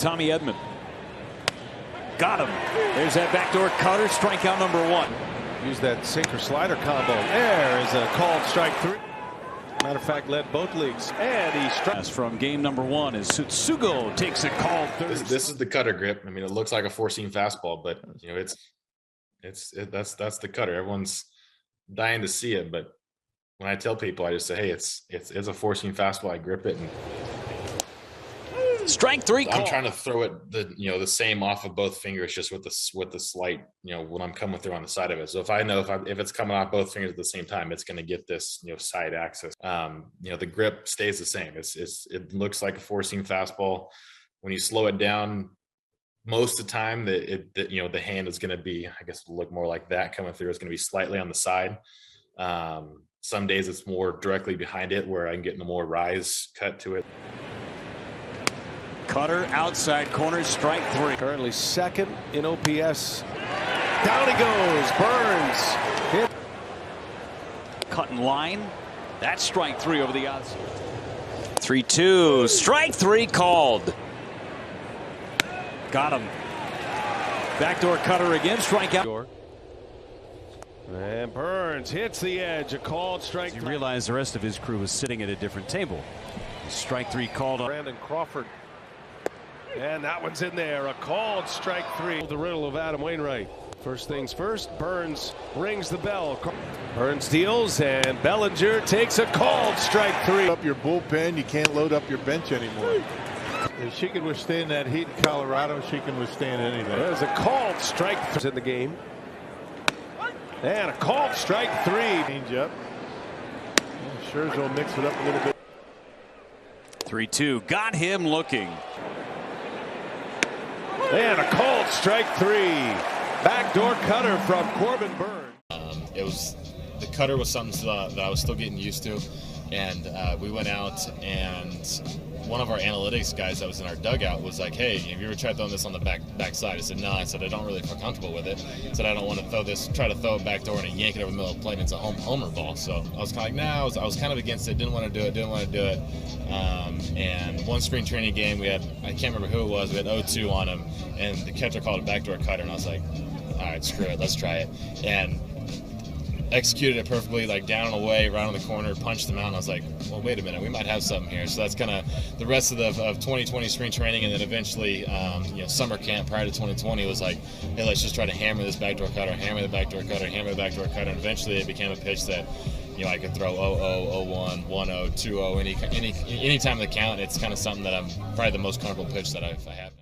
Tommy Edman. Got him. There's that backdoor cutter. Strikeout number 1. Use that sinker slider combo. There is a called strike 3. Matter of fact, led both leagues, and he strikes from game number 1 as Sutsugo takes a call. This is the cutter grip. I mean, it looks like a four-seam fastball, but you know, that's the cutter. Everyone's dying to see it, but when I tell people, I just say, hey, it's a four-seam fastball. I grip it, and strike 3 call. I'm trying to throw it the same off of both fingers, just with the slight, when I'm coming through on the side of it. So if I know if it's coming off both fingers at the same time, it's going to get this side axis. The grip stays the same. It looks like a four-seam fastball. When you slow it down, most of the time the hand is going to be, I guess, look more like that coming through. It's going to be slightly on the side. Some days it's more directly behind it, where I can get a more rise cut to it. Cutter outside corner, strike 3. Currently second in OPS. Down he goes. Burnes hit. Cutting line. That's strike 3 over the outside. 3-2. Strike 3 called. Got him. Backdoor cutter again. Strikeout. And Burnes hits the edge. A called strike. He realized the rest of his crew was sitting at a different table. Strike 3 called on Brandon Crawford. And that one's in there. A called strike 3. The riddle of Adam Wainwright. First things first, Burnes rings the bell. Burnes deals, and Bellinger takes a called strike 3. Up your bullpen, you can't load up your bench anymore. If she can withstand that heat in Colorado, she can withstand anything. There's a called strike 3 in the game. And a called strike 3. Change up. Scherzer will mix it up a little bit. 3-2. Got him looking. And a called strike 3. Backdoor cutter from Corbin Burnes. The cutter was something that I was still getting used to, and we went out, and one of our analytics guys that was in our dugout was like, hey, have you ever tried throwing this on the back side? I said, no. I said, I don't really feel comfortable with it. I said, I don't want to try to throw it backdoor and yank it over the middle of the plate, and it's a homer ball. So I was kind of like, nah, I was kind of against it, didn't want to do it. And one spring training game, I can't remember who it was, we had 0-2 on him, and the catcher called a backdoor cutter, and I was like, all right, screw it, let's try it. And executed it perfectly, like down and away, right on the corner, punched them out, and I was like, well, wait a minute, we might have something here. So that's kind of the rest of 2020 spring training, and then eventually summer camp prior to 2020 was like, hey, let's just try to hammer this backdoor cutter, hammer the backdoor cutter, and eventually it became a pitch that I could throw 0-0, 0-1, 1-0, 2-0, any time of the count. It's kind of something that I'm probably the most comfortable pitch that I have.